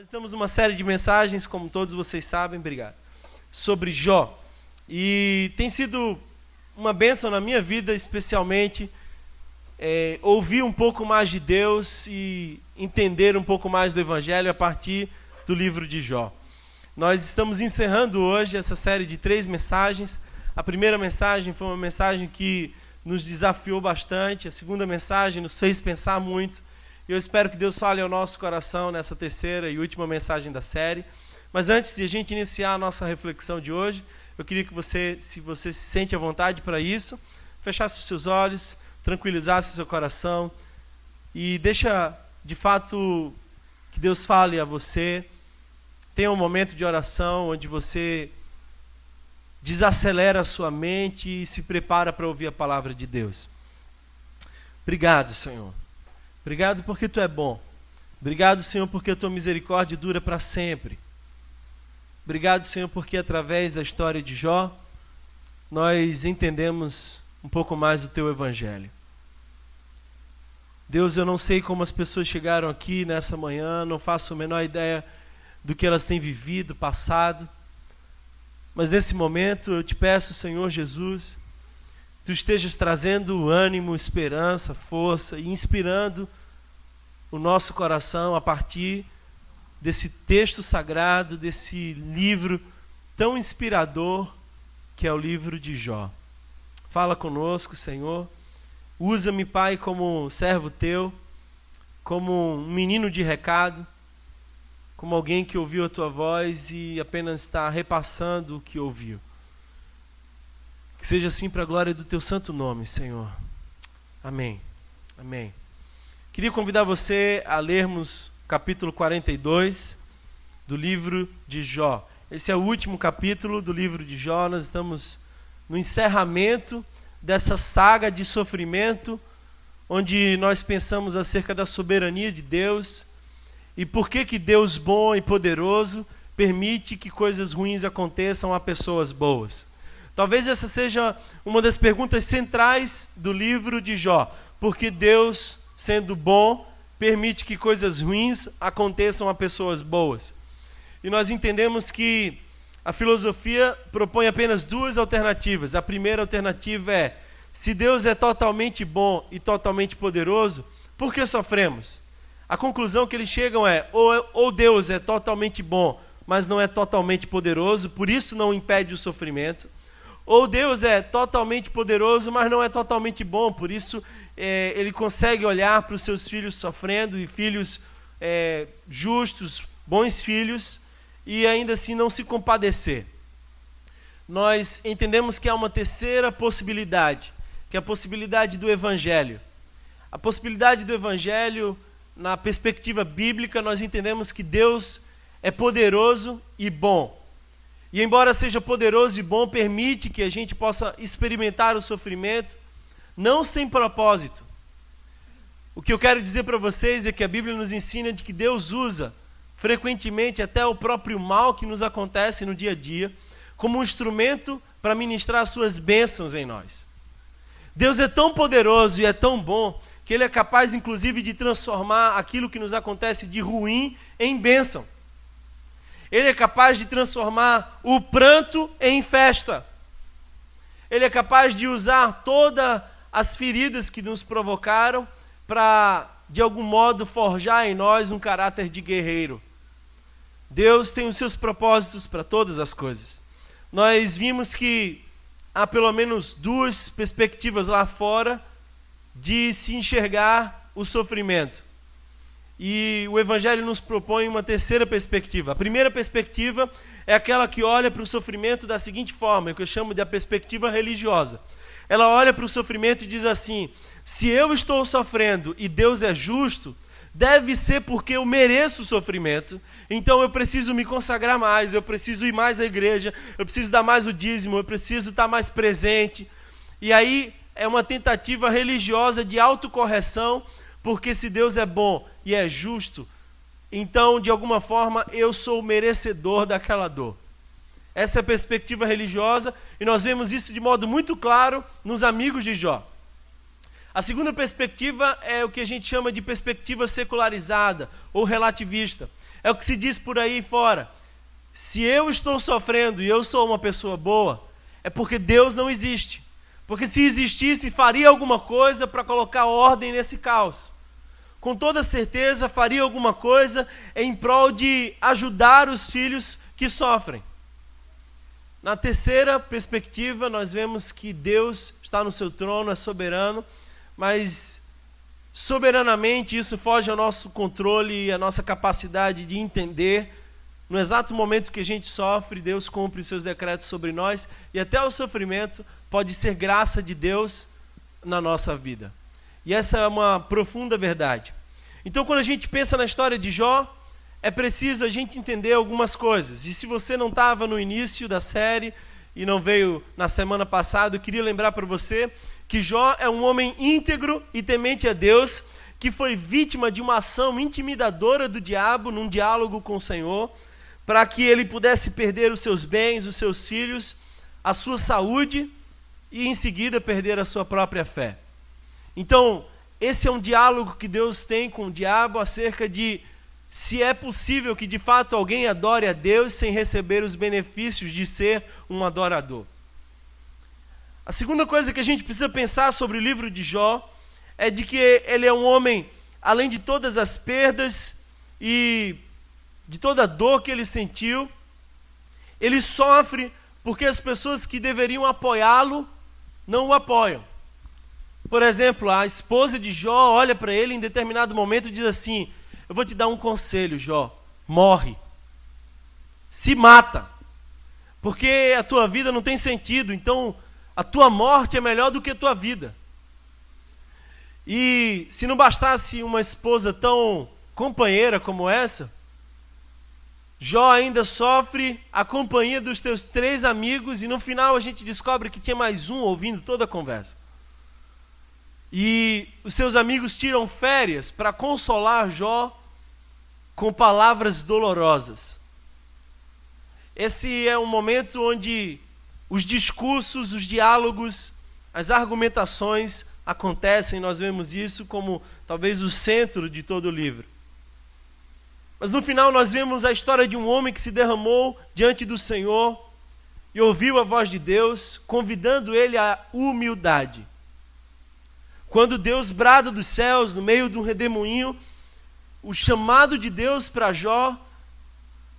Nós estamos numa série de mensagens, como todos vocês sabem, obrigado, sobre Jó. E tem sido uma bênção na minha vida, especialmente, ouvir um pouco mais de Deus e entender um pouco mais do Evangelho a partir do livro de Jó. Nós estamos encerrando hoje essa série de 3 mensagens. A primeira mensagem foi uma mensagem que nos desafiou bastante. A segunda mensagem nos fez pensar muito. Eu espero que Deus fale ao nosso coração nessa terceira e última mensagem da série. Mas antes de a gente iniciar a nossa reflexão de hoje, eu queria que você, se você se sente à vontade para isso, fechasse os seus olhos, tranquilizasse o seu coração e deixa, de fato, que Deus fale a você. Tenha um momento de oração onde você desacelera a sua mente e se prepara para ouvir a palavra de Deus. Obrigado, Senhor. Obrigado porque Tu é bom. Obrigado, Senhor, porque a Tua misericórdia dura para sempre. Obrigado, Senhor, porque através da história de Jó, nós entendemos um pouco mais do Teu Evangelho. Deus, eu não sei como as pessoas chegaram aqui nessa manhã, não faço a menor ideia do que elas têm vivido, passado. Mas nesse momento eu te peço, Senhor Jesus, Tu estejas trazendo ânimo, esperança, força e inspirando o nosso coração a partir desse texto sagrado, desse livro tão inspirador que é o livro de Jó. Fala conosco, Senhor. Usa-me, Pai, como um servo Teu, como um menino de recado, como alguém que ouviu a Tua voz e apenas está repassando o que ouviu. Que seja assim para a glória do Teu santo nome, Senhor. Amém. Amém. Queria convidar você a lermos capítulo 42 do livro de Jó. Esse é o último capítulo do livro de Jó. Nós estamos no encerramento dessa saga de sofrimento, onde nós pensamos acerca da soberania de Deus e por que Deus bom e poderoso permite que coisas ruins aconteçam a pessoas boas. Talvez essa seja uma das perguntas centrais do livro de Jó. Porque Deus, sendo bom, permite que coisas ruins aconteçam a pessoas boas. E nós entendemos que a filosofia propõe apenas 2 alternativas. A primeira alternativa é: se Deus é totalmente bom e totalmente poderoso, por que sofremos? A conclusão que eles chegam é: ou Deus é totalmente bom, mas não é totalmente poderoso, por isso não impede o sofrimento. Ou Deus é totalmente poderoso, mas não é totalmente bom, por isso Ele consegue olhar para os seus filhos sofrendo, e filhos justos, bons filhos, e ainda assim não se compadecer. Nós entendemos que há uma terceira possibilidade, que é a possibilidade do Evangelho. A possibilidade do Evangelho, na perspectiva bíblica, nós entendemos que Deus é poderoso e bom. E embora seja poderoso e bom, permite que a gente possa experimentar o sofrimento, não sem propósito. O que eu quero dizer para vocês é que a Bíblia nos ensina de que Deus usa frequentemente até o próprio mal que nos acontece no dia a dia, como um instrumento para ministrar suas bênçãos em nós. Deus é tão poderoso e é tão bom, que Ele é capaz inclusive de transformar aquilo que nos acontece de ruim em bênção. Ele é capaz de transformar o pranto em festa. Ele é capaz de usar todas as feridas que nos provocaram para, de algum modo, forjar em nós um caráter de guerreiro. Deus tem os seus propósitos para todas as coisas. Nós vimos que há pelo menos 2 perspectivas lá fora de se enxergar o sofrimento. E o Evangelho nos propõe uma terceira perspectiva. A primeira perspectiva é aquela que olha para o sofrimento da seguinte forma, que eu chamo de a perspectiva religiosa. Ela olha para o sofrimento e diz assim: se eu estou sofrendo e Deus é justo, deve ser porque eu mereço o sofrimento, então eu preciso me consagrar mais, eu preciso ir mais à igreja, eu preciso dar mais o dízimo, eu preciso estar mais presente. E aí é uma tentativa religiosa de autocorreção, porque se Deus é bom e é justo, então, de alguma forma, eu sou o merecedor daquela dor. Essa é a perspectiva religiosa, e nós vemos isso de modo muito claro nos amigos de Jó. A segunda perspectiva é o que a gente chama de perspectiva secularizada ou relativista. É o que se diz por aí fora. Se eu estou sofrendo e eu sou uma pessoa boa, é porque Deus não existe. Porque se existisse, faria alguma coisa para colocar ordem nesse caos. Com toda certeza, faria alguma coisa em prol de ajudar os filhos que sofrem. Na terceira perspectiva, nós vemos que Deus está no seu trono, é soberano, mas soberanamente isso foge ao nosso controle e à nossa capacidade de entender. No exato momento que a gente sofre, Deus cumpre os seus decretos sobre nós, e até o sofrimento pode ser graça de Deus na nossa vida. E essa é uma profunda verdade. Então, quando a gente pensa na história de Jó, é preciso a gente entender algumas coisas. E se você não estava no início da série e não veio na semana passada, eu queria lembrar para você que Jó é um homem íntegro e temente a Deus, que foi vítima de uma ação intimidadora do diabo num diálogo com o Senhor, para que ele pudesse perder os seus bens, os seus filhos, a sua saúde e em seguida perder a sua própria fé. Então, esse é um diálogo que Deus tem com o diabo acerca de se é possível que de fato alguém adore a Deus sem receber os benefícios de ser um adorador. A segunda coisa que a gente precisa pensar sobre o livro de Jó é de que ele é um homem, além de todas as perdas e de toda a dor que ele sentiu, ele sofre porque as pessoas que deveriam apoiá-lo não o apoiam. Por exemplo, a esposa de Jó olha para ele em determinado momento e diz assim: eu vou te dar um conselho, Jó, morre, se mata, porque a tua vida não tem sentido, então a tua morte é melhor do que a tua vida. E se não bastasse uma esposa tão companheira como essa, Jó ainda sofre a companhia dos teus 3 amigos, e no final a gente descobre que tinha mais um ouvindo toda a conversa. E os seus amigos tiram férias para consolar Jó com palavras dolorosas. Esse é um momento onde os discursos, os diálogos, as argumentações acontecem. Nós vemos isso como talvez o centro de todo o livro. Mas no final nós vemos a história de um homem que se derramou diante do Senhor e ouviu a voz de Deus, convidando ele à humildade. Quando Deus brada dos céus, no meio de um redemoinho, o chamado de Deus para Jó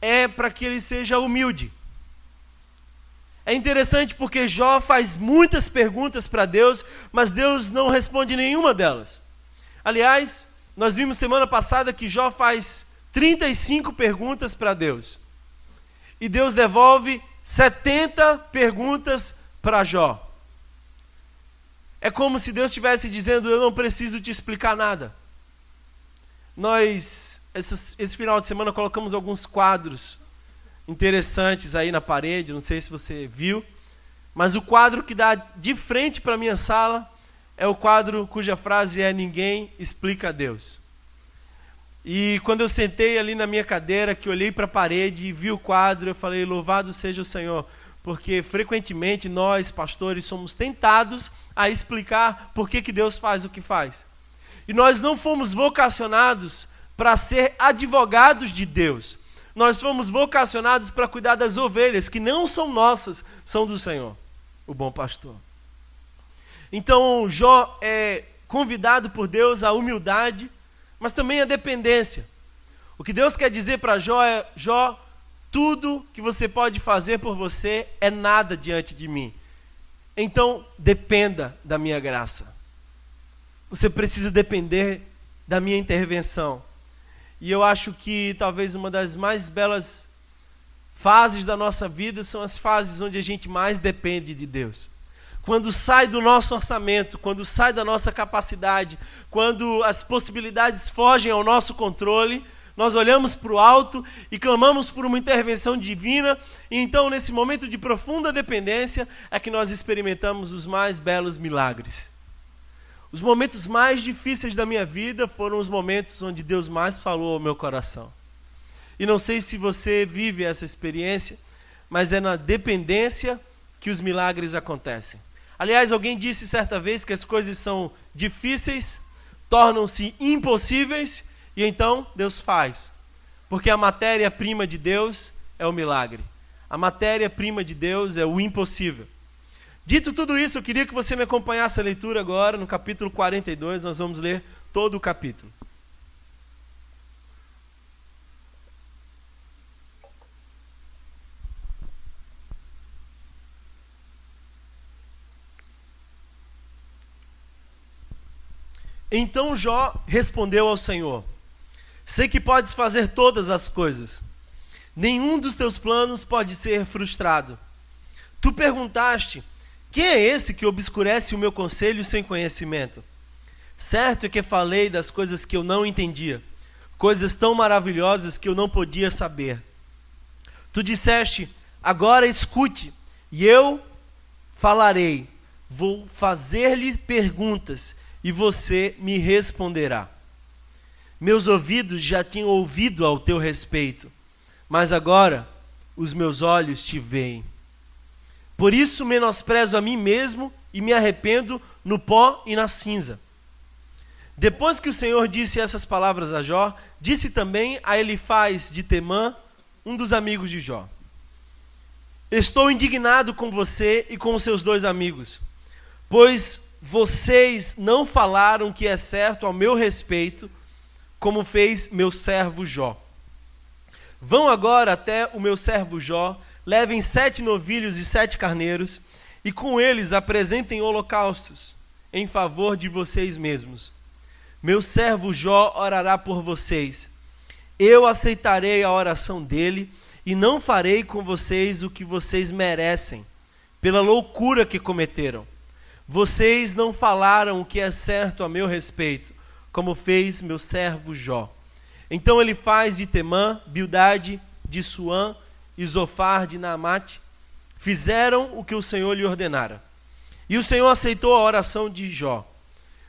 é para que ele seja humilde. É interessante porque Jó faz muitas perguntas para Deus, mas Deus não responde nenhuma delas. Aliás, nós vimos semana passada que Jó faz 35 perguntas para Deus. E Deus devolve 70 perguntas para Jó. É como se Deus estivesse dizendo: eu não preciso te explicar nada. Nós, esse final de semana, colocamos alguns quadros interessantes aí na parede, não sei se você viu, mas o quadro que dá de frente para a minha sala é o quadro cuja frase é: ninguém explica a Deus. E quando eu sentei ali na minha cadeira, que olhei para a parede e vi o quadro, eu falei: louvado seja o Senhor, porque frequentemente nós, pastores, somos tentados a explicar por que Deus faz o que faz. E nós não fomos vocacionados para ser advogados de Deus. Nós fomos vocacionados para cuidar das ovelhas, que não são nossas, são do Senhor, o bom pastor. Então Jó é convidado por Deus à humildade, mas também à dependência. O que Deus quer dizer para Jó é: Jó, tudo que você pode fazer por você é nada diante de mim. Então, dependa da minha graça. Você precisa depender da minha intervenção. E eu acho que talvez uma das mais belas fases da nossa vida são as fases onde a gente mais depende de Deus. Quando sai do nosso orçamento, quando sai da nossa capacidade, quando as possibilidades fogem ao nosso controle, nós olhamos para o alto e clamamos por uma intervenção divina, e então nesse momento de profunda dependência é que nós experimentamos os mais belos milagres. Os momentos mais difíceis da minha vida foram os momentos onde Deus mais falou ao meu coração. E não sei se você vive essa experiência, mas é na dependência que os milagres acontecem. Aliás, alguém disse certa vez que as coisas são difíceis, tornam-se impossíveis, e então Deus faz. Porque a matéria-prima de Deus é o milagre. A matéria-prima de Deus é o impossível. Dito tudo isso, eu queria que você me acompanhasse a leitura agora, no capítulo 42, nós vamos ler todo o capítulo. Então Jó respondeu ao Senhor: sei que podes fazer todas as coisas. Nenhum dos teus planos pode ser frustrado. Tu perguntaste: quem é esse que obscurece o meu conselho sem conhecimento? Certo é que falei das coisas que eu não entendia, coisas tão maravilhosas que eu não podia saber. Tu disseste: agora escute, e eu falarei. Vou fazer-lhe perguntas, e você me responderá. Meus ouvidos já tinham ouvido ao teu respeito, mas agora os meus olhos te veem. Por isso menosprezo a mim mesmo e me arrependo no pó e na cinza. Depois que o Senhor disse essas palavras a Jó, disse também a Elifaz de Temã, um dos amigos de Jó: estou indignado com você e com os seus 2 amigos, pois vocês não falaram o que é certo ao meu respeito, como fez meu servo Jó. Vão agora até o meu servo Jó, levem 7 novilhos e 7 carneiros, e com eles apresentem holocaustos em favor de vocês mesmos. Meu servo Jó orará por vocês. Eu aceitarei a oração dele, e não farei com vocês o que vocês merecem, pela loucura que cometeram. Vocês não falaram o que é certo a meu respeito, como fez meu servo Jó. Então Elifaz de Temã, Bildade de Suã e Zofar de Naamate fizeram o que o Senhor lhe ordenara. E o Senhor aceitou a oração de Jó.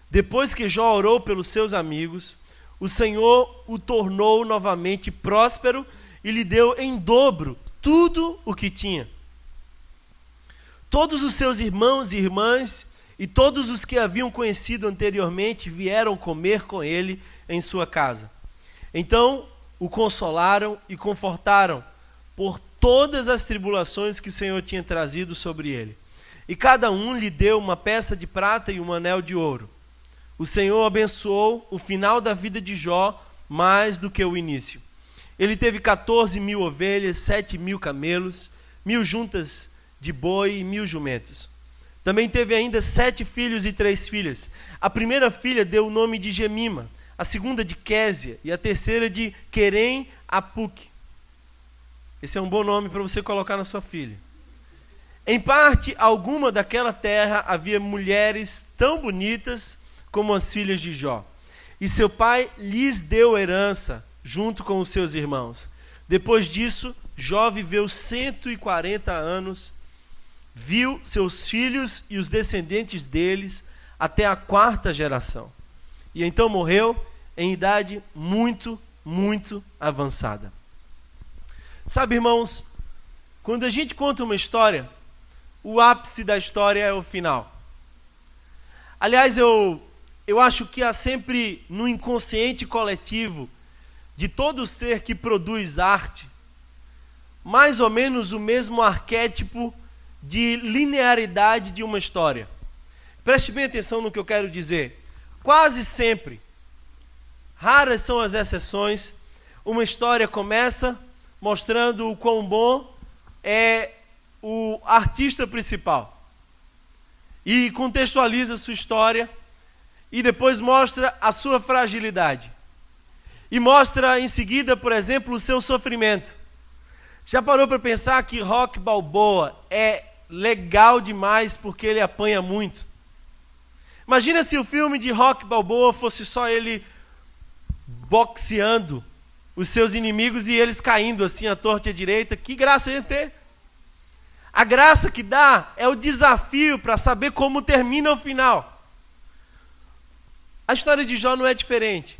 Depois que Jó orou pelos seus amigos, o Senhor o tornou novamente próspero e lhe deu em dobro tudo o que tinha. Todos os seus irmãos e irmãs e todos os que haviam conhecido anteriormente vieram comer com ele em sua casa. Então o consolaram e confortaram por todas as tribulações que o Senhor tinha trazido sobre ele. E cada um lhe deu uma peça de prata e um anel de ouro. O Senhor abençoou o final da vida de Jó mais do que o início. Ele teve 14.000 ovelhas, 7.000 camelos, 1.000 juntas de boi e 1.000 jumentos. Também teve ainda 7 filhos e 3 filhas. A primeira filha deu o nome de Gemima, a segunda de Késia e a terceira de Querem Apuque. Esse é um bom nome para você colocar na sua filha. Em parte alguma daquela terra havia mulheres tão bonitas como as filhas de Jó. E seu pai lhes deu herança junto com os seus irmãos. Depois disso, Jó viveu 140 anos, viu seus filhos e os descendentes deles até a 4ª geração. E então morreu em idade muito, muito avançada. Sabe, irmãos, quando a gente conta uma história, o ápice da história é o final. Aliás, eu acho que há sempre no inconsciente coletivo de todo ser que produz arte, mais ou menos o mesmo arquétipo de linearidade de uma história. Preste bem atenção no que eu quero dizer. Quase sempre, raras são as exceções, uma história começa mostrando o quão bom é o artista principal. E contextualiza sua história e depois mostra a sua fragilidade. E mostra em seguida, por exemplo, o seu sofrimento. Já parou para pensar que Rocky Balboa é legal demais porque ele apanha muito? Imagina se o filme de Rocky Balboa fosse só ele boxeando os seus inimigos e eles caindo assim à torta e à direita. Que graça ia ter? A graça que dá é o desafio para saber como termina o final. A história de Jó não é diferente.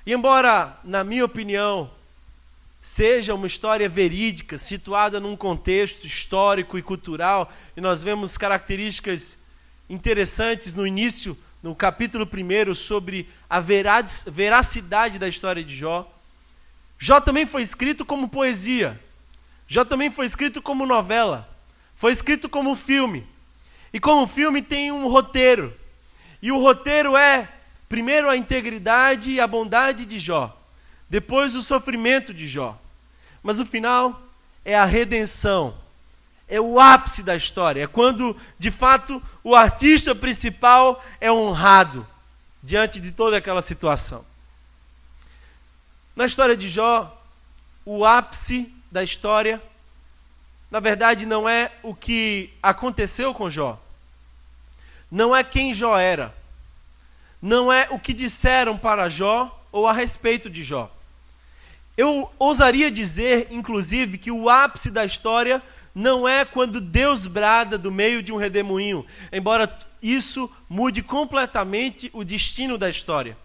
E embora, na minha opinião, seja uma história verídica, situada num contexto histórico e cultural, e nós vemos características interessantes no início, no capítulo 1, sobre a veracidade da história de Jó, Jó também foi escrito como poesia. Jó também foi escrito como novela. Foi escrito como filme. E como filme tem um roteiro. E o roteiro é, primeiro, a integridade e a bondade de Jó. Depois, o sofrimento de Jó. Mas o final é a redenção. É o ápice da história. É quando, de fato, o artista principal é honrado diante de toda aquela situação. Na história de Jó, o ápice da história, na verdade, não é o que aconteceu com Jó. Não é quem Jó era. Não é o que disseram para Jó ou a respeito de Jó. Eu ousaria dizer, inclusive, que o ápice da história não é quando Deus brada do meio de um redemoinho, embora isso mude completamente o destino da história.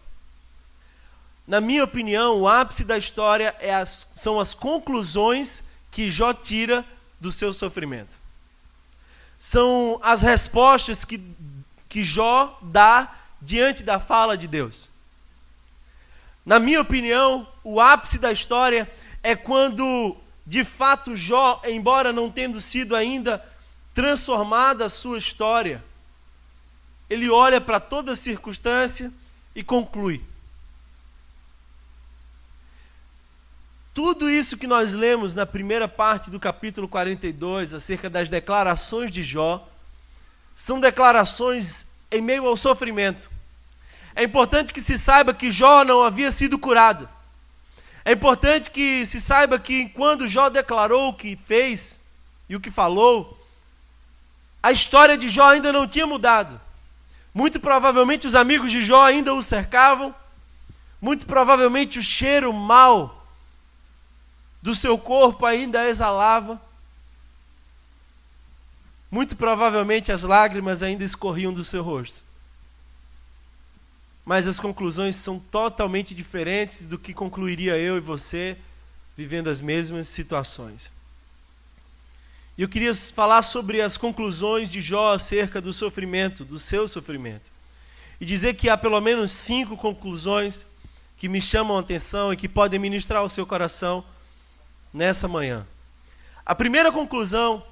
Na minha opinião, o ápice da história são as conclusões que Jó tira do seu sofrimento. São as respostas que Jó dá diante da fala de Deus. Na minha opinião, o ápice da história é quando, de fato, Jó, embora não tendo sido ainda transformada a sua história, ele olha para toda a circunstância e conclui. Tudo isso que nós lemos na primeira parte do capítulo 42, acerca das declarações de Jó, são declarações em meio ao sofrimento. É importante que se saiba que Jó não havia sido curado. É importante que se saiba que quando Jó declarou o que fez e o que falou, a história de Jó ainda não tinha mudado. Muito provavelmente os amigos de Jó ainda o cercavam. Muito provavelmente o cheiro mau do seu corpo ainda exalava. Muito provavelmente as lágrimas ainda escorriam do seu rosto. Mas as conclusões são totalmente diferentes do que concluiria eu e você vivendo as mesmas situações. E eu queria falar sobre as conclusões de Jó acerca do sofrimento, do seu sofrimento. E dizer que há pelo menos 5 conclusões que me chamam a atenção e que podem ministrar o seu coração nessa manhã. A primeira conclusão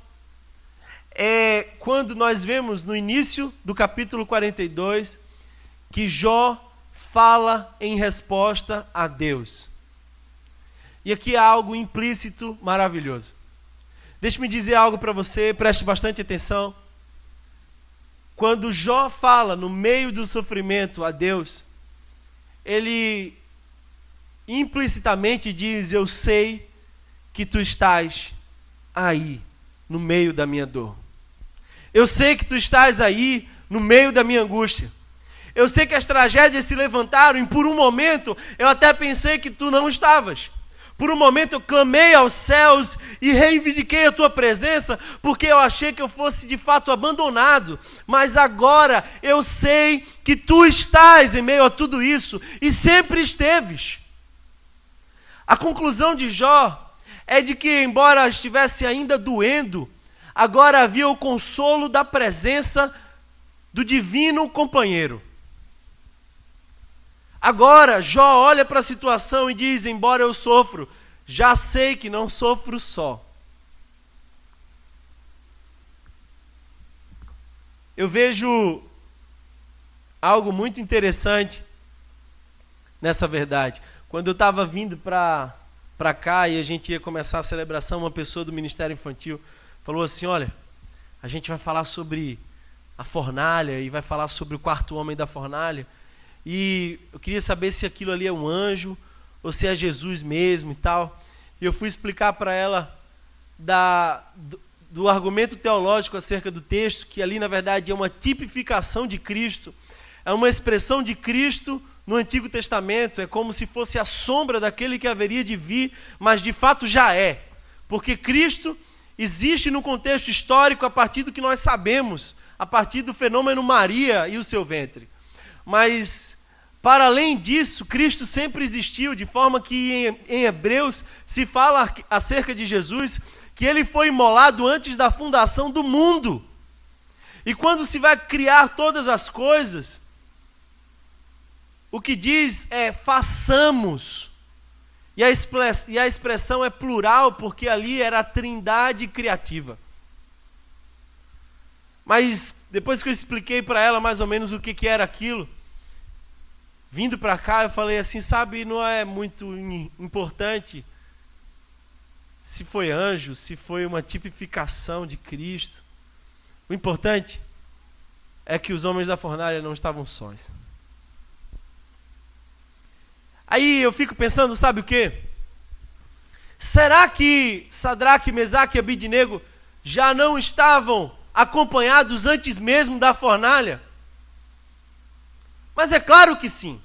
é quando nós vemos no início do capítulo 42 que Jó fala em resposta a Deus. E aqui há algo implícito maravilhoso. Deixe-me dizer algo para você, preste bastante atenção. Quando Jó fala no meio do sofrimento a Deus, ele implicitamente diz: eu sei que tu estás aí, no meio da minha dor. Eu sei que tu estás aí, no meio da minha angústia. Eu sei que as tragédias se levantaram e por um momento eu até pensei que tu não estavas. Por um momento eu clamei aos céus e reivindiquei a tua presença porque eu achei que eu fosse de fato abandonado. Mas agora eu sei que tu estás em meio a tudo isso e sempre esteves. A conclusão de Jó é de que, embora estivesse ainda doendo, agora havia o consolo da presença do divino companheiro. Agora, Jó olha para a situação e diz: embora eu sofro, já sei que não sofro só. Eu vejo algo muito interessante nessa verdade. Quando eu estava vindo para cá e a gente ia começar a celebração, uma pessoa do Ministério Infantil falou assim: olha, a gente vai falar sobre a fornalha e vai falar sobre o quarto homem da fornalha. E eu queria saber se aquilo ali é um anjo ou se é Jesus mesmo e tal. E eu fui explicar para ela do argumento teológico acerca do texto, que ali na verdade é uma tipificação de Cristo. É uma expressão de Cristo no Antigo Testamento. É como se fosse a sombra daquele que haveria de vir, mas de fato já é. Porque Cristo existe no contexto histórico a partir do que nós sabemos, a partir do fenômeno Maria e o seu ventre. Mas para além disso, Cristo sempre existiu, de forma que em Hebreus se fala acerca de Jesus, que ele foi imolado antes da fundação do mundo. E quando se vai criar todas as coisas, o que diz é: façamos E a expressão é plural porque ali era a trindade criativa. Mas depois que eu expliquei para ela mais ou menos o que era aquilo, vindo para cá eu falei assim, sabe, não é muito importante se foi anjo, se foi uma tipificação de Cristo. O importante é que os homens da fornalha não estavam sós. Aí eu fico pensando, sabe o quê? Será que Sadraque, Mesaque e Abidnego já não estavam acompanhados antes mesmo da fornalha? Mas é claro que sim.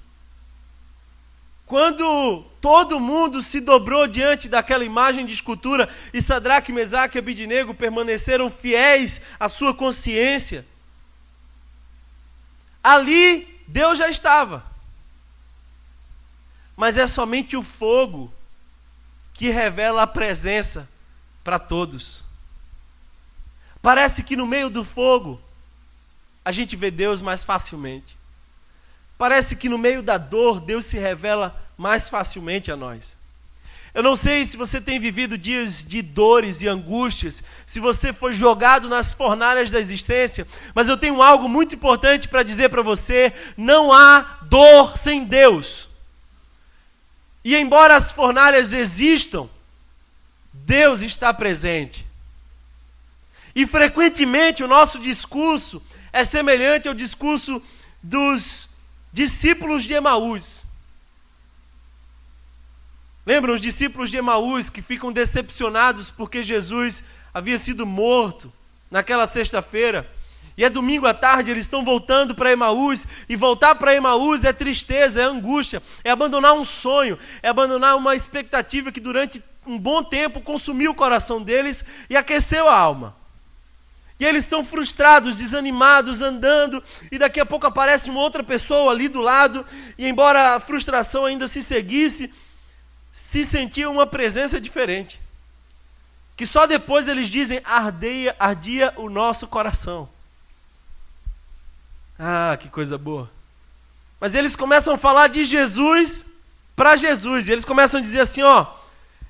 Quando todo mundo se dobrou diante daquela imagem de escultura e Sadraque, Mesaque e Abidnego permaneceram fiéis à sua consciência, ali Deus já estava. Mas é somente o fogo que revela a presença para todos. Parece que no meio do fogo a gente vê Deus mais facilmente. Parece que no meio da dor Deus se revela mais facilmente a nós. Eu não sei se você tem vivido dias de dores e angústias, se você foi jogado nas fornalhas da existência, mas eu tenho algo muito importante para dizer para você: não há dor sem Deus. E embora as fornalhas existam, Deus está presente. E frequentemente o nosso discurso é semelhante ao discurso dos discípulos de Emaús. Lembram os discípulos de Emaús que ficam decepcionados porque Jesus havia sido morto naquela sexta-feira? E é domingo à tarde, eles estão voltando para Emaús, e voltar para Emaús é tristeza, é angústia, é abandonar um sonho, é abandonar uma expectativa que durante um bom tempo consumiu o coração deles e aqueceu a alma. E eles estão frustrados, desanimados, andando, e daqui a pouco aparece uma outra pessoa ali do lado, e embora a frustração ainda se seguisse, se sentia uma presença diferente. Que só depois eles dizem: ardia o nosso coração. Ah, que coisa boa. Mas eles começam a falar de Jesus para Jesus. E eles começam a dizer assim, ó: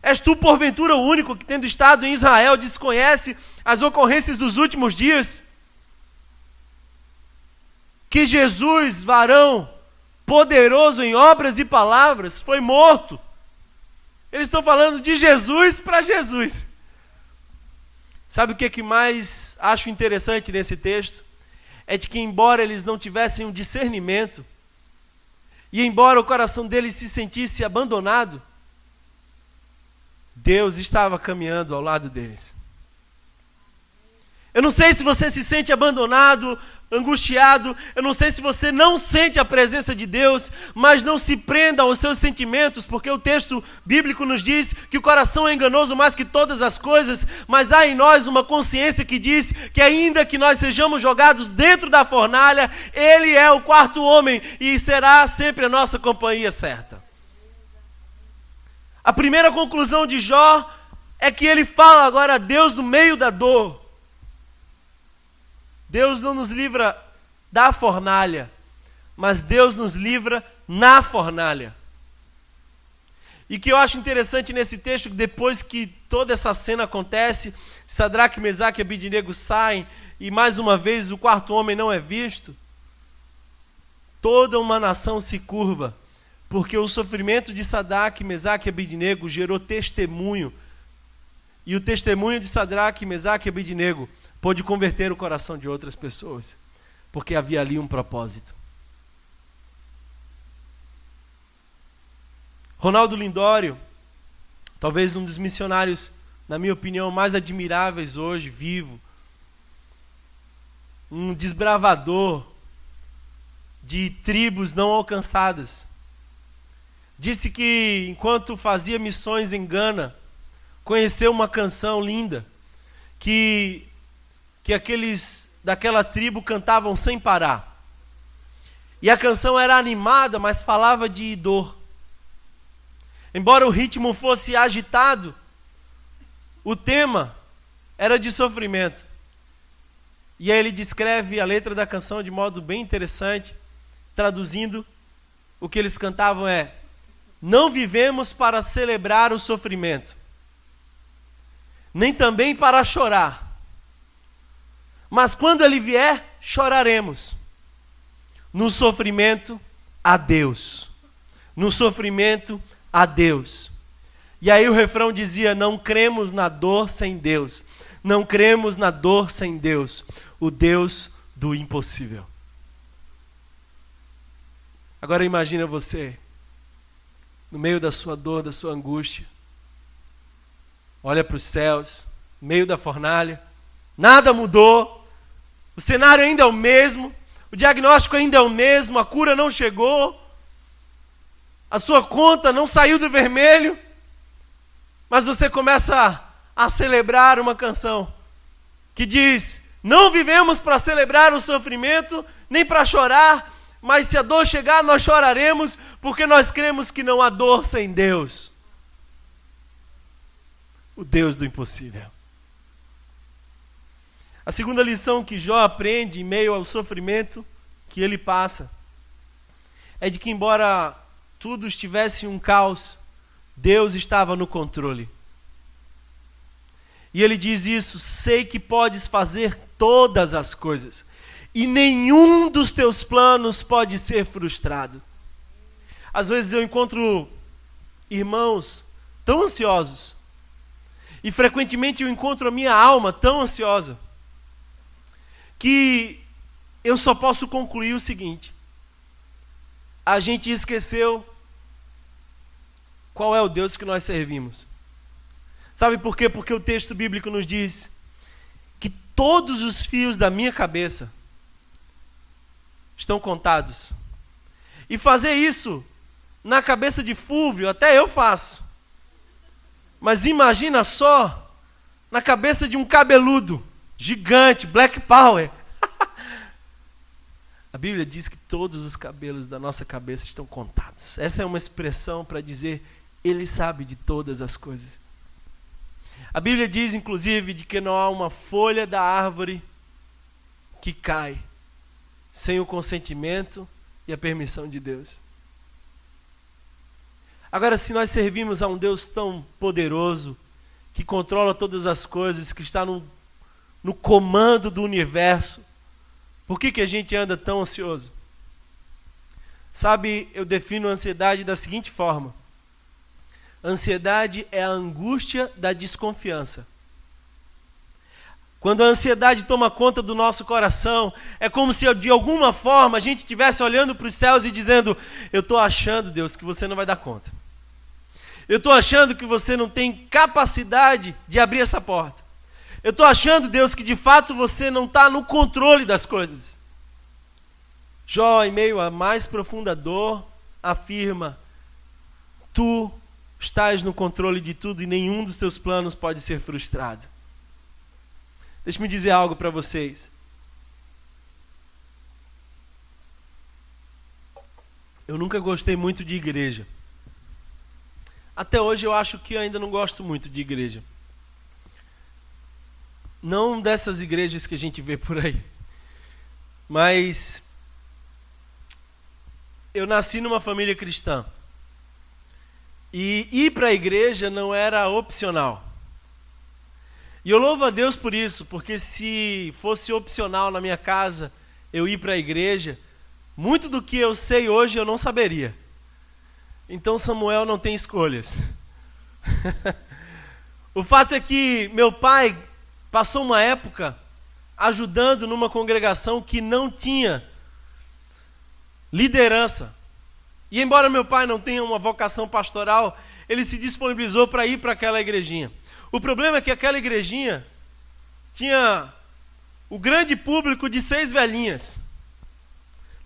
és tu porventura o único que, tendo estado em Israel, desconhece as ocorrências dos últimos dias? Que Jesus, varão poderoso em obras e palavras, foi morto. Eles estão falando de Jesus para Jesus. Sabe o que mais acho interessante nesse texto? É de que, embora eles não tivessem um discernimento, e embora o coração deles se sentisse abandonado, Deus estava caminhando ao lado deles. Eu não sei se você se sente abandonado, angustiado, eu não sei se você não sente a presença de Deus, mas não se prenda aos seus sentimentos, porque o texto bíblico nos diz que o coração é enganoso mais que todas as coisas, mas há em nós uma consciência que diz que ainda que nós sejamos jogados dentro da fornalha, Ele é o quarto homem e será sempre a nossa companhia certa. A primeira conclusão de Jó é que ele fala agora a Deus no meio da dor. Deus não nos livra da fornalha, mas Deus nos livra na fornalha. E que eu acho interessante nesse texto, que depois que toda essa cena acontece, Sadraque, Mesaque e Abidnego saem, e mais uma vez o quarto homem não é visto, toda uma nação se curva, porque o sofrimento de Sadraque, Mesaque e Abidnego gerou testemunho, e o testemunho de Sadraque, Mesaque e Abidnego pôde converter o coração de outras pessoas, porque havia ali um propósito. Ronaldo Lindório, talvez um dos missionários, na minha opinião, mais admiráveis hoje, vivo, um desbravador de tribos não alcançadas, disse que enquanto fazia missões em Gana, conheceu uma canção linda, que aqueles daquela tribo cantavam sem parar. E a canção era animada, mas falava de dor. Embora o ritmo fosse agitado, o tema era de sofrimento. E aí ele descreve a letra da canção de modo bem interessante, traduzindo, o que eles cantavam é: não vivemos para celebrar o sofrimento, nem também para chorar. Mas quando ele vier, choraremos. No sofrimento, a Deus. No sofrimento, a Deus. E aí o refrão dizia: não cremos na dor sem Deus. Não cremos na dor sem Deus. O Deus do impossível. Agora imagina você, no meio da sua dor, da sua angústia. Olha para os céus, no meio da fornalha. Nada mudou. O cenário ainda é o mesmo. O diagnóstico ainda é o mesmo. A cura não chegou. A sua conta não saiu do vermelho. Mas você começa a celebrar uma canção que diz: não vivemos para celebrar o sofrimento, nem para chorar, mas se a dor chegar, nós choraremos, porque nós cremos que não há dor sem Deus. O Deus do impossível. A segunda lição que Jó aprende em meio ao sofrimento que ele passa é de que, embora tudo estivesse um caos, Deus estava no controle. E ele diz isso: sei que podes fazer todas as coisas, e nenhum dos teus planos pode ser frustrado. Às vezes eu encontro irmãos tão ansiosos, e frequentemente eu encontro a minha alma tão ansiosa, que eu só posso concluir o seguinte: a gente esqueceu qual é o Deus que nós servimos. Sabe por quê? Porque o texto bíblico nos diz que todos os fios da minha cabeça estão contados. E fazer isso na cabeça de Fúvio, até eu faço. Mas imagina só na cabeça de um cabeludo gigante, Black Power. A Bíblia diz que todos os cabelos da nossa cabeça estão contados. Essa é uma expressão para dizer: Ele sabe de todas as coisas. A Bíblia diz, inclusive, de que não há uma folha da árvore que cai sem o consentimento e a permissão de Deus. Agora, se nós servimos a um Deus tão poderoso, que controla todas as coisas, que está no comando do universo, por que a gente anda tão ansioso? Sabe, eu defino a ansiedade da seguinte forma: ansiedade é a angústia da desconfiança. Quando a ansiedade toma conta do nosso coração, é como se de alguma forma a gente estivesse olhando para os céus e dizendo: eu estou achando, Deus, que você não vai dar conta. Eu estou achando que você não tem capacidade de abrir essa porta. Eu estou achando, Deus, que de fato você não está no controle das coisas. Jó, em meio à mais profunda dor, afirma: tu estás no controle de tudo e nenhum dos teus planos pode ser frustrado. Deixa-me dizer algo para vocês. Eu nunca gostei muito de igreja. Até hoje eu acho que ainda não gosto muito de igreja. Não dessas igrejas que a gente vê por aí. Mas eu nasci numa família cristã. E ir para a igreja não era opcional. E eu louvo a Deus por isso, porque se fosse opcional na minha casa eu ir para a igreja, muito do que eu sei hoje eu não saberia. Então Samuel não tem escolhas. O fato é que meu pai passou uma época ajudando numa congregação que não tinha liderança. E embora meu pai não tenha uma vocação pastoral, ele se disponibilizou para ir para aquela igrejinha. O problema é que aquela igrejinha tinha o grande público de 6 velhinhas.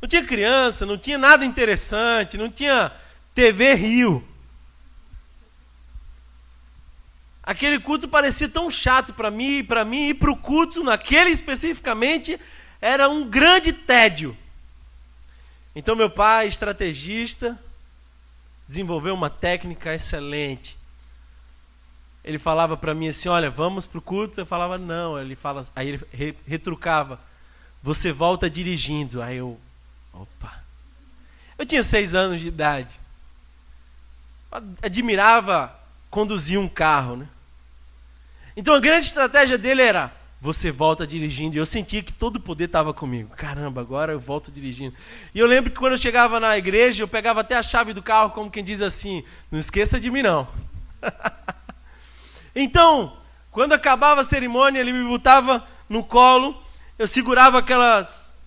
Não tinha criança, não tinha nada interessante, não tinha TV Rio. Aquele culto parecia tão chato para mim, ir para o culto, naquele especificamente, era um grande tédio. Então meu pai, estrategista, desenvolveu uma técnica excelente. Ele falava para mim assim: olha, vamos para o culto. Eu falava: não. Aí ele retrucava: você volta dirigindo. Aí eu, opa. Eu tinha 6 anos de idade. admirava conduzir um carro, né? Então a grande estratégia dele era: você volta dirigindo. E eu sentia que todo o poder estava comigo. Caramba, agora eu volto dirigindo. E eu lembro que quando eu chegava na igreja, eu pegava até a chave do carro, como quem diz assim: não esqueça de mim não. Então, quando acabava a cerimônia, ele me botava no colo, eu segurava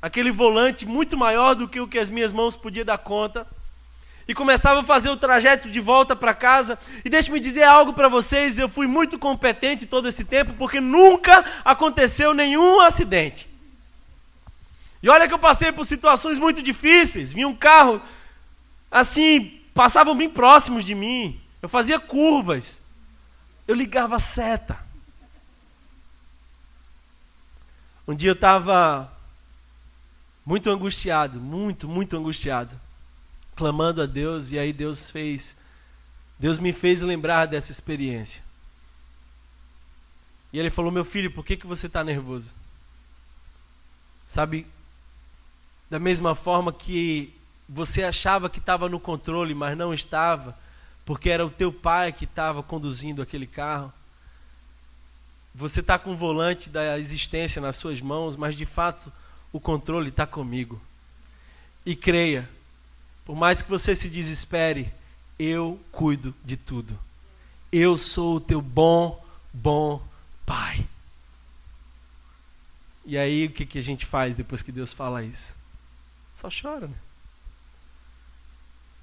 aquele volante muito maior do que o que as minhas mãos podiam dar conta, e começava a fazer o trajeto de volta para casa. E deixe-me dizer algo para vocês: eu fui muito competente todo esse tempo, porque nunca aconteceu nenhum acidente. E olha que eu passei por situações muito difíceis. Vinha um carro, assim, passavam bem próximos de mim. Eu fazia curvas. Eu ligava a seta. Um dia eu estava muito angustiado, muito angustiado, clamando a Deus, e aí Deus me fez lembrar dessa experiência. E Ele falou: meu filho, por que você está nervoso? Sabe, da mesma forma que você achava que estava no controle, mas não estava, porque era o teu pai que estava conduzindo aquele carro. Você está com o volante da existência nas suas mãos, mas de fato o controle está comigo. E creia, por mais que você se desespere, eu cuido de tudo. Eu sou o teu bom pai. E aí o que a gente faz depois que Deus fala isso? Só chora, né?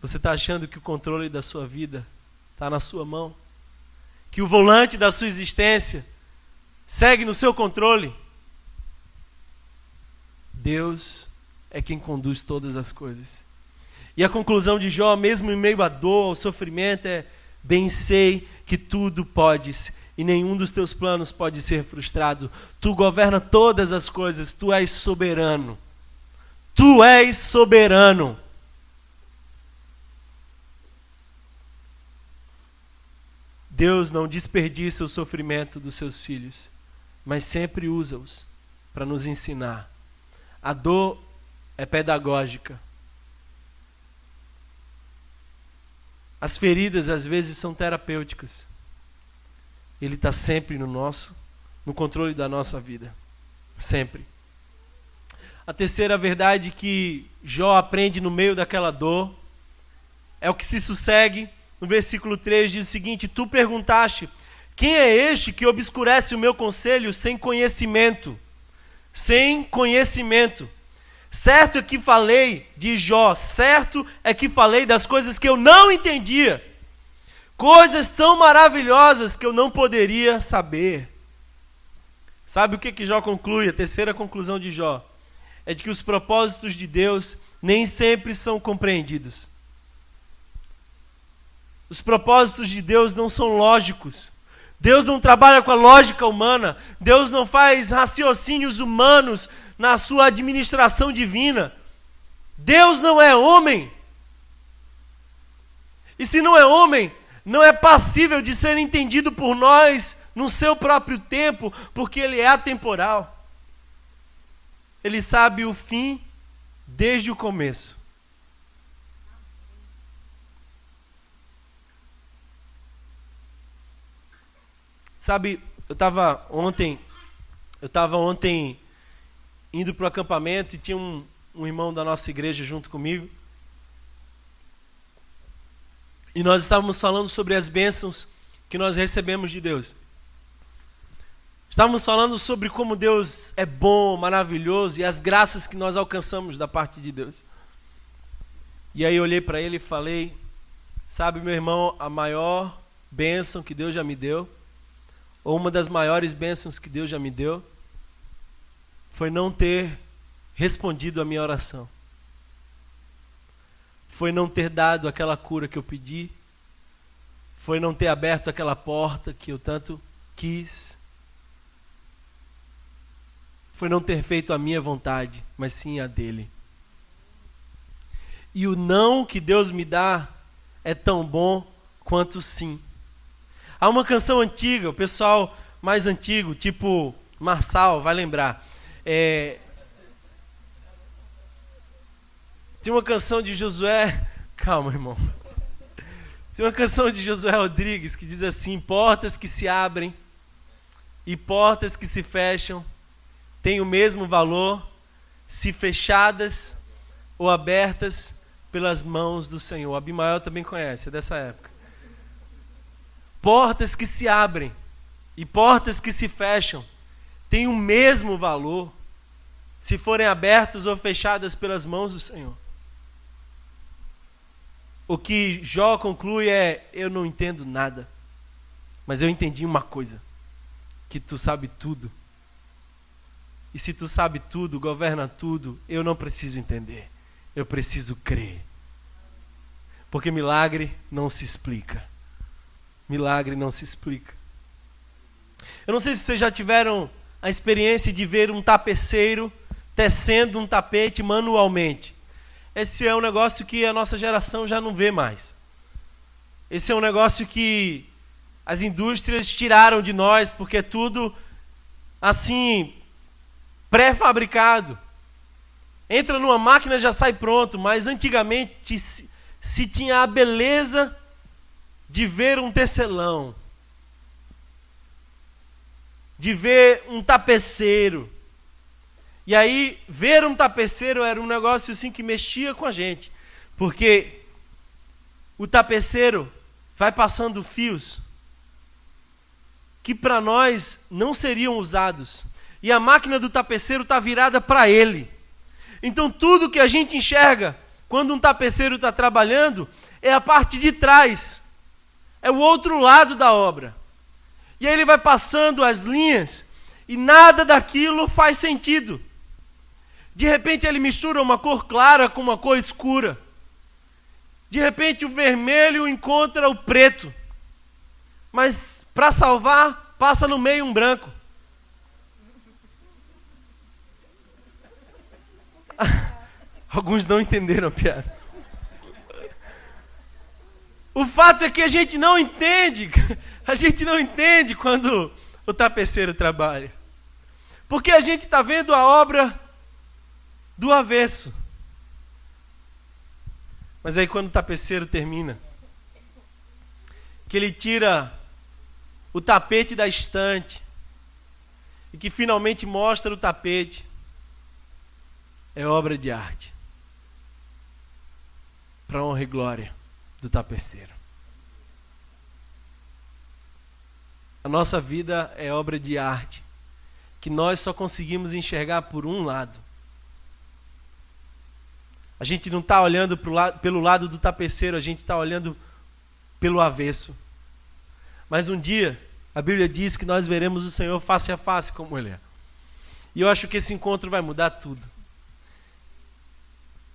Você está achando que o controle da sua vida está na sua mão? Que o volante da sua existência segue no seu controle? Deus é quem conduz todas as coisas. E a conclusão de Jó, mesmo em meio à dor, ao sofrimento, é: bem sei que tudo podes, e nenhum dos teus planos pode ser frustrado. Tu governa todas as coisas, tu és soberano. Tu és soberano. Deus não desperdiça o sofrimento dos seus filhos, mas sempre usa-os para nos ensinar. A dor é pedagógica. As feridas às vezes são terapêuticas. Ele está sempre no controle da nossa vida. Sempre. A terceira verdade que Jó aprende no meio daquela dor é o que se sucede. No versículo 3 diz o seguinte: tu perguntaste: quem é este que obscurece o meu conselho sem conhecimento? Sem conhecimento. Certo é que falei, diz Jó, certo é que falei das coisas que eu não entendia. Coisas tão maravilhosas que eu não poderia saber. Sabe o que Jó conclui? A terceira conclusão de Jó é de que os propósitos de Deus nem sempre são compreendidos. Os propósitos de Deus não são lógicos. Deus não trabalha com a lógica humana. Deus não faz raciocínios humanos na sua administração divina. Deus não é homem. E se não é homem, não é passível de ser entendido por nós no seu próprio tempo, porque Ele é atemporal. Ele sabe o fim desde o começo. Sabe, eu estava ontem indo para o acampamento e tinha um irmão da nossa igreja junto comigo. E nós estávamos falando sobre as bênçãos que nós recebemos de Deus. Estávamos falando sobre como Deus é bom, maravilhoso, e as graças que nós alcançamos da parte de Deus. E aí eu olhei para ele e falei: sabe, meu irmão, a maior bênção que Deus já me deu, ou uma das maiores bênçãos que Deus já me deu, foi não ter respondido a minha oração. Foi não ter dado aquela cura que eu pedi. Foi não ter aberto aquela porta que eu tanto quis. Foi não ter feito a minha vontade, mas sim a dele. E o não que Deus me dá é tão bom quanto o sim. Há uma canção antiga, o pessoal mais antigo, tipo Marçal, vai lembrar. Tem uma canção de Josué. Calma, irmão. Tem uma canção de Josué Rodrigues que diz assim: portas que se abrem e portas que se fecham têm o mesmo valor se fechadas ou abertas pelas mãos do Senhor. Abimael também conhece, é dessa época. Portas que se abrem e portas que se fecham têm o mesmo valor se forem abertas ou fechadas pelas mãos do Senhor. O que Jó conclui é: eu não entendo nada, mas eu entendi uma coisa, que tu sabe tudo. E se tu sabe tudo, governa tudo, eu não preciso entender, eu preciso crer. Porque milagre não se explica. Milagre não se explica. Eu não sei se vocês já tiveram a experiência de ver um tapeceiro tecendo um tapete manualmente. Esse é um negócio que a nossa geração já não vê mais. Esse é um negócio que as indústrias tiraram de nós, porque é tudo assim, pré-fabricado. Entra numa máquina e já sai pronto, mas antigamente se tinha a beleza de ver um tecelão, de ver um tapeceiro. E aí, ver um tapeceiro era um negócio assim que mexia com a gente. Porque o tapeceiro vai passando fios que para nós não seriam usados. E a máquina do tapeceiro está virada para ele. Então tudo que a gente enxerga quando um tapeceiro está trabalhando é a parte de trás. É o outro lado da obra. E aí ele vai passando as linhas e nada daquilo faz sentido. De repente ele mistura uma cor clara com uma cor escura. De repente o vermelho encontra o preto. Mas para salvar, passa no meio um branco. Alguns não entenderam a piada. O fato é que a gente não entende. A gente não entende quando o tapeceiro trabalha. Porque a gente está vendo a obra do avesso. Mas aí quando o tapeceiro termina, que ele tira o tapete da estante e que finalmente mostra o tapete, é obra de arte, para honra e glória do tapeceiro. A nossa vida é obra de arte que nós só conseguimos enxergar por um lado. A gente não está olhando pelo lado do tapeceiro, a gente está olhando pelo avesso. Mas um dia, a Bíblia diz que nós veremos o Senhor face a face como Ele é. E eu acho que esse encontro vai mudar tudo.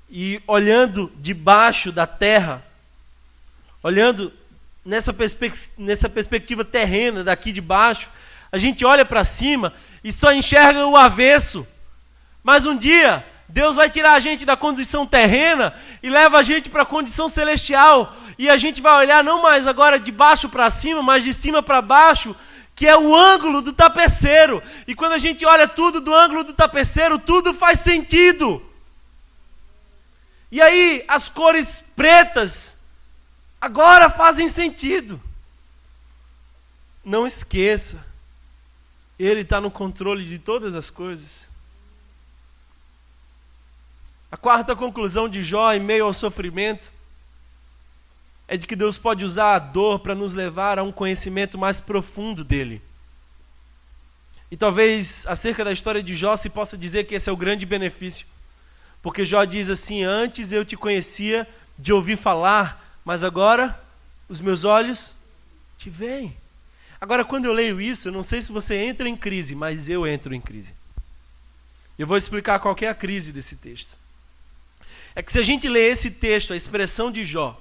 E olhando debaixo da terra, olhando nessa perspectiva terrena daqui de baixo, a gente olha para cima e só enxerga o avesso. Mas um dia Deus vai tirar a gente da condição terrena e leva a gente para a condição celestial. E a gente vai olhar não mais agora de baixo para cima, mas de cima para baixo, que é o ângulo do tapeceiro. E quando a gente olha tudo do ângulo do tapeceiro, tudo faz sentido. E aí as cores pretas agora fazem sentido. Não esqueça, Ele está no controle de todas as coisas. A quarta conclusão de Jó, em meio ao sofrimento, é de que Deus pode usar a dor para nos levar a um conhecimento mais profundo dele. E talvez, acerca da história de Jó, se possa dizer que esse é o grande benefício. Porque Jó diz assim: antes eu te conhecia de ouvir falar, mas agora os meus olhos te veem. Agora, quando eu leio isso, eu não sei se você entra em crise, mas eu entro em crise. Eu vou explicar qual que é a crise desse texto. É que se a gente lê esse texto, a expressão de Jó,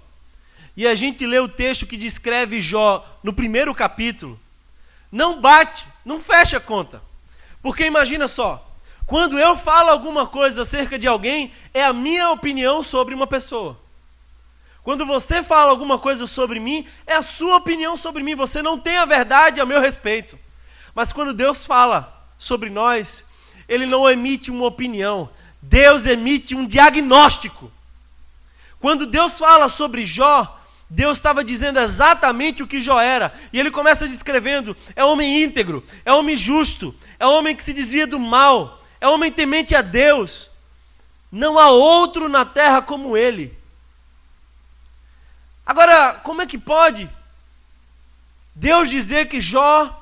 e a gente lê o texto que descreve Jó no primeiro capítulo, não bate, não fecha a conta. Porque imagina só, quando eu falo alguma coisa acerca de alguém, é a minha opinião sobre uma pessoa. Quando você fala alguma coisa sobre mim, é a sua opinião sobre mim. Você não tem a verdade a meu respeito. Mas quando Deus fala sobre nós, Ele não emite uma opinião. Deus emite um diagnóstico. Quando Deus fala sobre Jó, Deus estava dizendo exatamente o que Jó era. E ele começa descrevendo: é homem íntegro, é homem justo, é homem que se desvia do mal, é homem temente a Deus. Não há outro na terra como ele. Agora, como é que pode Deus dizer que Jó,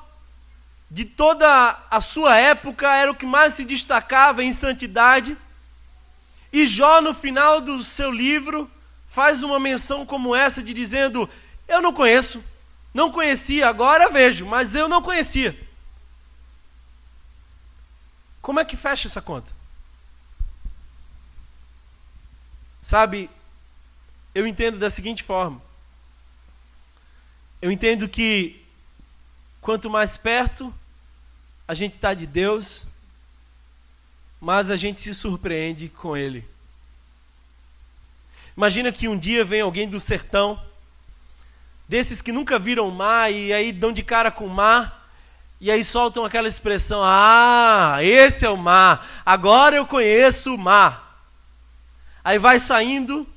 de toda a sua época, era o que mais se destacava em santidade, e Jó, no final do seu livro, faz uma menção como essa, de dizendo: eu não conheço, não conhecia, agora vejo, mas eu não conhecia. Como é que fecha essa conta? Sabe, eu entendo da seguinte forma. Eu entendo que quanto mais perto a gente está de Deus, mais a gente se surpreende com Ele. Imagina que um dia vem alguém do sertão, desses que nunca viram o mar, e aí dão de cara com o mar, e aí soltam aquela expressão: ah, esse é o mar, agora eu conheço o mar. Aí vai saindo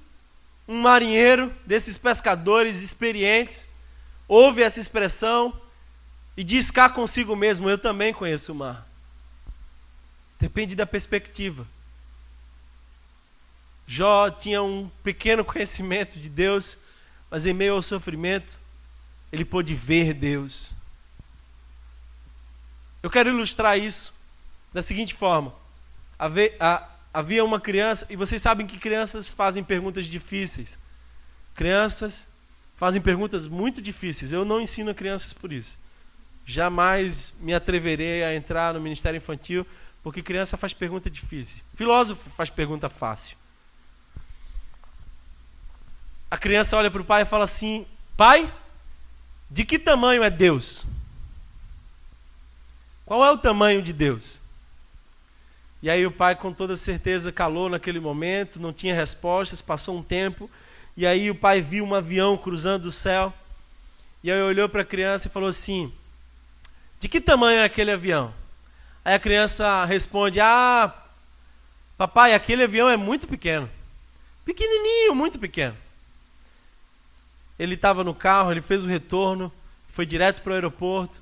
um marinheiro desses pescadores experientes, ouve essa expressão e diz cá consigo mesmo: eu também conheço o mar. Depende da perspectiva. Jó tinha um pequeno conhecimento de Deus, mas em meio ao sofrimento, ele pôde ver Deus. Eu quero ilustrar isso da seguinte forma. Havia uma criança, e vocês sabem que crianças fazem perguntas difíceis. Crianças fazem perguntas muito difíceis. Eu não ensino crianças por isso. Jamais me atreverei a entrar no ministério infantil, porque criança faz pergunta difícil. Filósofo faz pergunta fácil. A criança olha para o pai e fala assim: pai, de que tamanho é Deus? Qual é o tamanho de Deus? E aí o pai, com toda certeza, calou naquele momento, não tinha respostas, passou um tempo, e aí o pai viu um avião cruzando o céu, e aí olhou para a criança e falou assim: de que tamanho é aquele avião? Aí a criança responde: ah, papai, aquele avião é muito pequeno. Pequenininho, muito pequeno. Ele estava no carro, ele fez o retorno, foi direto para o aeroporto,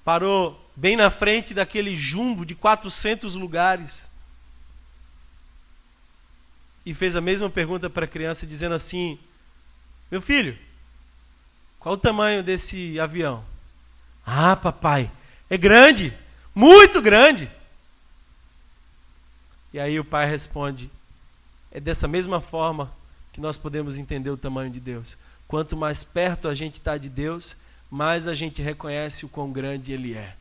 parou bem na frente daquele jumbo de 400 lugares e fez a mesma pergunta para a criança, dizendo assim: meu filho, qual o tamanho desse avião? Ah, papai, é grande, muito grande. E aí o pai responde: é dessa mesma forma que nós podemos entender o tamanho de Deus. Quanto mais perto a gente está de Deus, mais a gente reconhece o quão grande Ele é.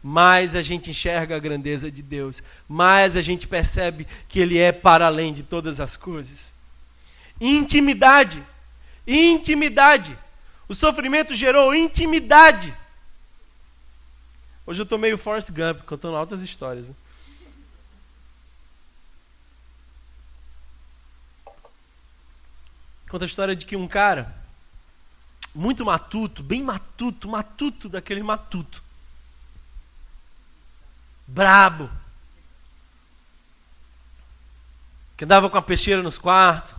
Mais a gente enxerga a grandeza de Deus. Mais a gente percebe que Ele é para além de todas as coisas. Intimidade. Intimidade. O sofrimento gerou intimidade. Hoje eu estou meio Forrest Gump, contando altas histórias, né? Conta a história de que um cara muito matuto, bem matuto daquele matuto, brabo, que andava com a peixeira nos quartos,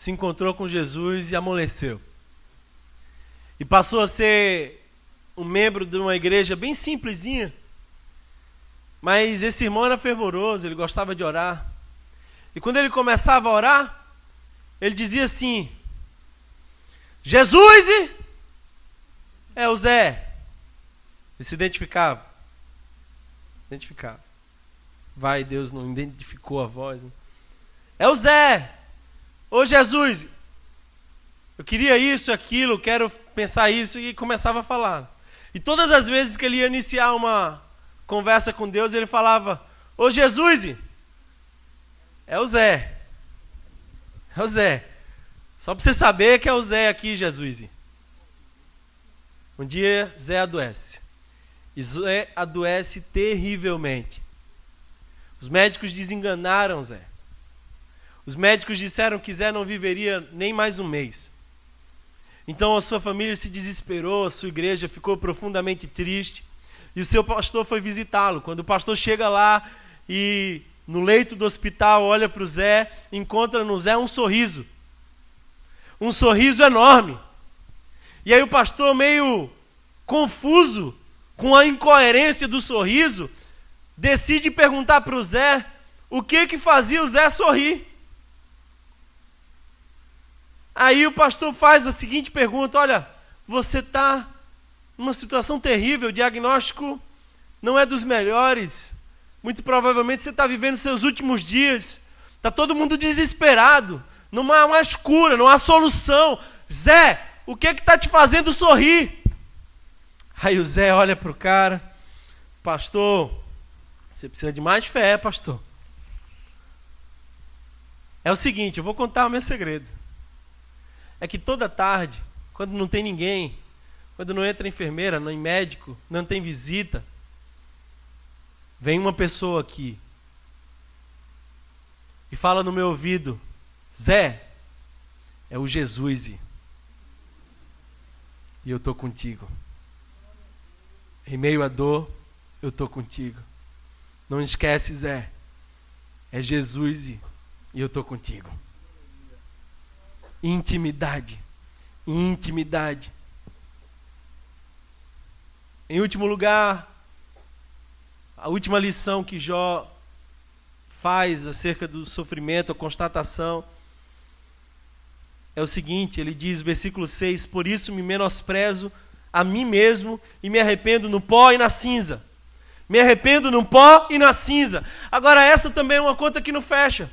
se encontrou com Jesus e amoleceu. E passou a ser um membro de uma igreja bem simplesinha, mas esse irmão era fervoroso, ele gostava de orar. E quando ele começava a orar, ele dizia assim: Jesus é o Zé. Ele se identificava. Vai, Deus não identificou a voz, né? É o Zé. Ô Jesus, eu queria isso, aquilo, quero pensar isso. E começava a falar. E todas as vezes que ele ia iniciar uma conversa com Deus, ele falava: ô Jesus, é o Zé. É o Zé. Só para você saber que é o Zé aqui, Jesus. Um dia Zé adoece. E Zé adoece terrivelmente. Os médicos desenganaram Zé. Os médicos disseram que Zé não viveria nem mais um mês. Então a sua família se desesperou, a sua igreja ficou profundamente triste. E o seu pastor foi visitá-lo. Quando o pastor chega lá e no leito do hospital, olha para o Zé, encontra no Zé um sorriso enorme. E aí o pastor, meio confuso com a incoerência do sorriso, decide perguntar para o Zé o que fazia o Zé sorrir. Aí o pastor faz a seguinte pergunta: olha, você está numa situação terrível, o diagnóstico não é dos melhores, muito provavelmente você está vivendo seus últimos dias, está todo mundo desesperado, não há mais cura, não há solução. Zé, o que está te fazendo sorrir? Aí o Zé olha para o cara: pastor, você precisa de mais fé, pastor. É o seguinte, eu vou contar o meu segredo. É que toda tarde, quando não tem ninguém, quando não entra enfermeira, não tem médico, não tem visita, vem uma pessoa aqui e fala no meu ouvido: Zé, é o Jesus e eu estou contigo. Em meio à dor, eu estou contigo. Não esquece, Zé, é Jesus e eu estou contigo. Intimidade. Intimidade. Em último lugar, a última lição que Jó faz acerca do sofrimento, a constatação, é o seguinte: ele diz, versículo 6, por isso me menosprezo a mim mesmo e me arrependo no pó e na cinza. Me arrependo no pó e na cinza. Agora essa também é uma conta que não fecha.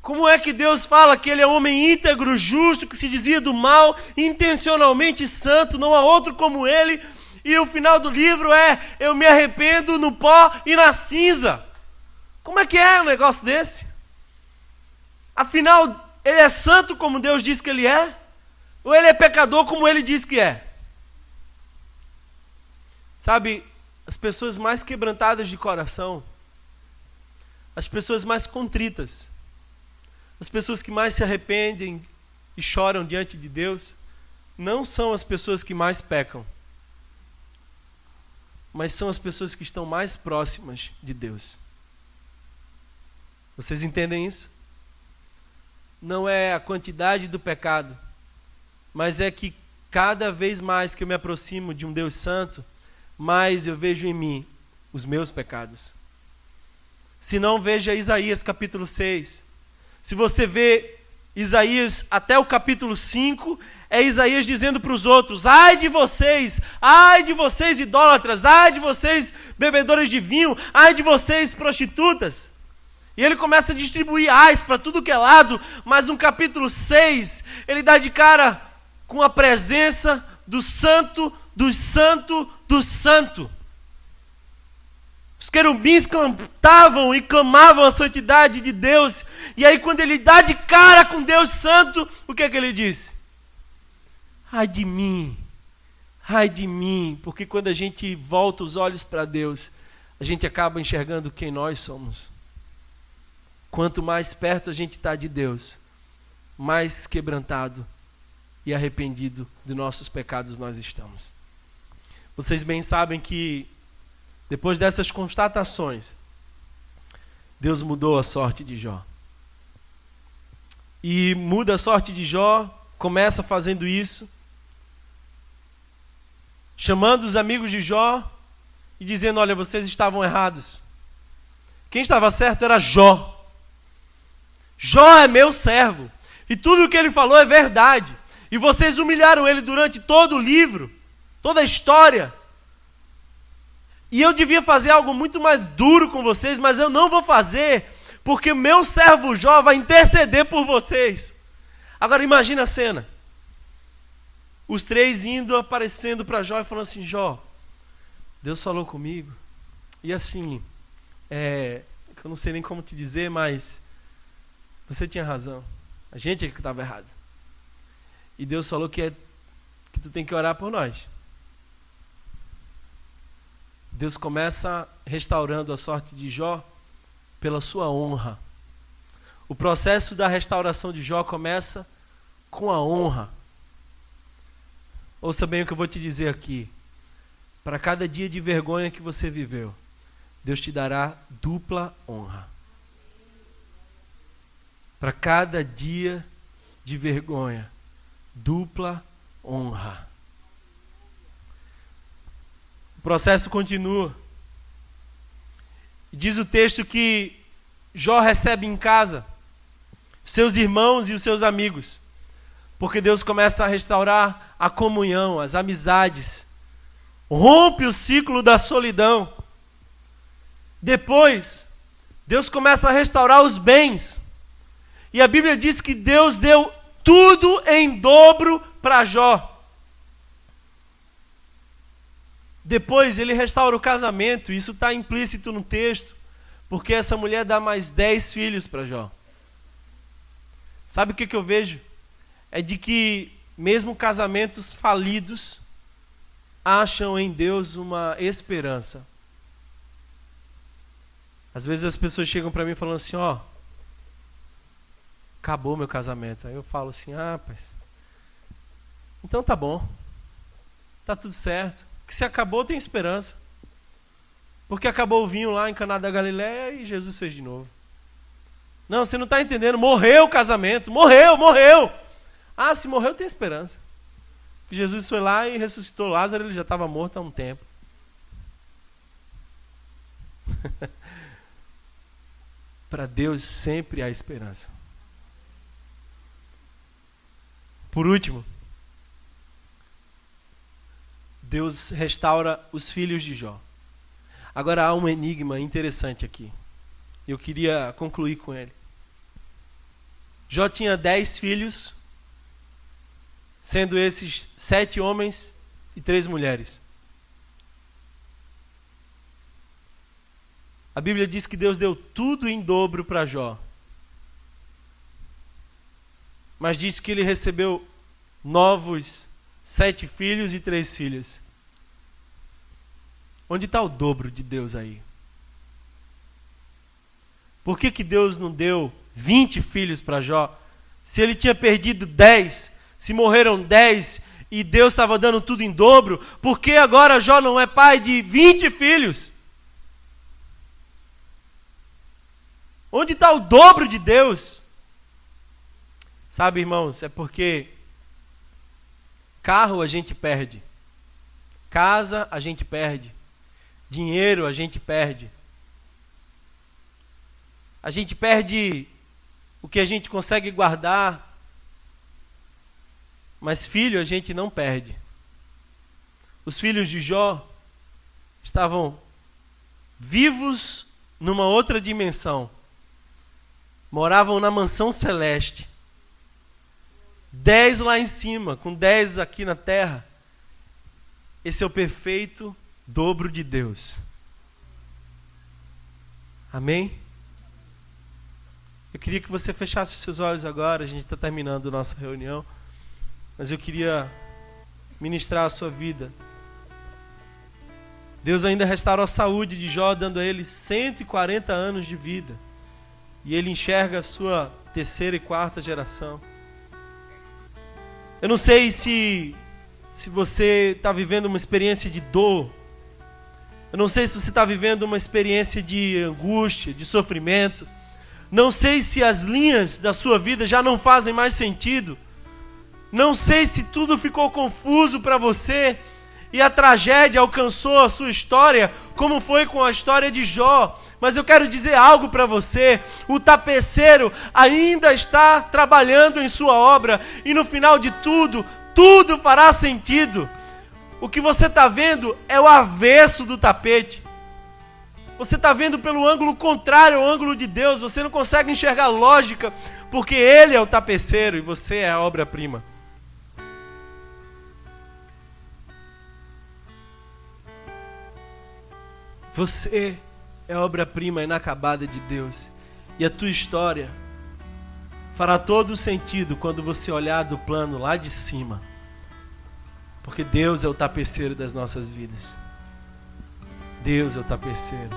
Como é que Deus fala que ele é homem íntegro, justo, que se desvia do mal, intencionalmente santo, não há outro como ele, e o final do livro é: eu me arrependo no pó e na cinza? Como é que é um negócio desse? Afinal, ele é santo como Deus diz que ele é? Ou ele é pecador como ele diz que é? Sabe, as pessoas mais quebrantadas de coração, as pessoas mais contritas, as pessoas que mais se arrependem e choram diante de Deus, não são as pessoas que mais pecam, mas são as pessoas que estão mais próximas de Deus. Vocês entendem isso? Não é a quantidade do pecado, mas é que cada vez mais que eu me aproximo de um Deus santo, mais eu vejo em mim os meus pecados. Se não, veja Isaías capítulo 6. Se você vê Isaías até o capítulo 5, é Isaías dizendo para os outros: ai de vocês idólatras, ai de vocês bebedores de vinho, ai de vocês prostitutas. E ele começa a distribuir ais para tudo que é lado, mas no capítulo 6, ele dá de cara com a presença do santo, do santo, do santo. Os querubins cantavam e clamavam a santidade de Deus. E aí quando ele dá de cara com Deus santo, o que é que ele diz? Ai de mim, porque quando a gente volta os olhos para Deus, a gente acaba enxergando quem nós somos. Quanto mais perto a gente está de Deus, mais quebrantado e arrependido de nossos pecados nós estamos. Vocês bem sabem que depois dessas constatações, Deus mudou a sorte de Jó. E muda a sorte de Jó, começa fazendo isso, chamando os amigos de Jó e dizendo: olha, vocês estavam errados. Quem estava certo era Jó. Jó é meu servo, e tudo o que ele falou é verdade. E vocês humilharam ele durante todo o livro, toda a história. E eu devia fazer algo muito mais duro com vocês, mas eu não vou fazer, porque meu servo Jó vai interceder por vocês. Agora imagina a cena. Os três indo, aparecendo para Jó e falando assim: Jó, Deus falou comigo. E assim, eu não sei nem como te dizer, mas você tinha razão. A gente é que estava errado. E Deus falou que tu tem que orar por nós. Deus começa restaurando a sorte de Jó pela sua honra. O processo da restauração de Jó começa com a honra. Ouça bem o que eu vou te dizer aqui. Para cada dia de vergonha que você viveu, Deus te dará dupla honra. Para cada dia de vergonha, dupla honra. O processo continua. Diz o texto que Jó recebe em casa seus irmãos e os seus amigos, porque Deus começa a restaurar a comunhão, as amizades, rompe o ciclo da solidão. Depois, Deus começa a restaurar os bens, e a Bíblia diz que Deus deu tudo em dobro para Jó. Depois ele restaura o casamento, isso está implícito no texto, porque essa mulher dá mais 10 filhos para Jó. Sabe o que eu vejo? É de que mesmo casamentos falidos acham em Deus uma esperança. Às vezes as pessoas chegam para mim falando assim, ó, acabou meu casamento. Aí eu falo assim, rapaz, então tá bom, tá tudo certo. Que se acabou, tem esperança. Porque acabou o vinho lá em Caná da Galileia e Jesus fez de novo. Não, você não está entendendo. Morreu o casamento. Morreu. Ah, se morreu, tem esperança. Jesus foi lá e ressuscitou Lázaro, ele já estava morto há um tempo. Para Deus sempre há esperança. Por último, Deus restaura os filhos de Jó. Agora há um enigma interessante aqui. Eu queria concluir com ele. Jó tinha 10 filhos, sendo esses 7 homens e 3 mulheres. A Bíblia diz que Deus deu tudo em dobro para Jó. Mas diz que ele recebeu novos 7 filhos e 3 filhas. Onde está o dobro de Deus aí? Por que Deus não deu 20 filhos para Jó? Se ele tinha perdido 10, se morreram 10 e Deus estava dando tudo em dobro, por que agora Jó não é pai de 20 filhos? Onde está o dobro de Deus? Sabe, irmãos, é porque carro a gente perde, casa a gente perde, dinheiro a gente perde. A gente perde o que a gente consegue guardar, mas filho a gente não perde. Os filhos de Jó estavam vivos numa outra dimensão. Moravam na mansão celeste. 10 lá em cima, com 10 aqui na terra. Esse é o perfeito dobro de Deus. Amém? Eu queria que você fechasse os seus olhos agora. A gente está terminando a nossa reunião, mas eu queria ministrar a sua vida. Deus ainda restaurou a saúde de Jó, dando a ele 140 anos de vida. E ele enxerga a sua 3ª e 4ª geração. Eu não sei se você está vivendo uma experiência de dor. Eu não sei se você está vivendo uma experiência de angústia, de sofrimento. Não sei se as linhas da sua vida já não fazem mais sentido. Não sei se tudo ficou confuso para você e a tragédia alcançou a sua história, como foi com a história de Jó. Mas eu quero dizer algo para você. O tapeceiro ainda está trabalhando em sua obra. E no final de tudo, tudo fará sentido. O que você está vendo é o avesso do tapete. Você está vendo pelo ângulo contrário ao ângulo de Deus. Você não consegue enxergar lógica, porque Ele é o tapeceiro e você é a obra-prima. Você é a obra-prima inacabada de Deus. E a tua história fará todo o sentido quando você olhar do plano lá de cima. Porque Deus é o tapeceiro das nossas vidas. Deus é o tapeceiro.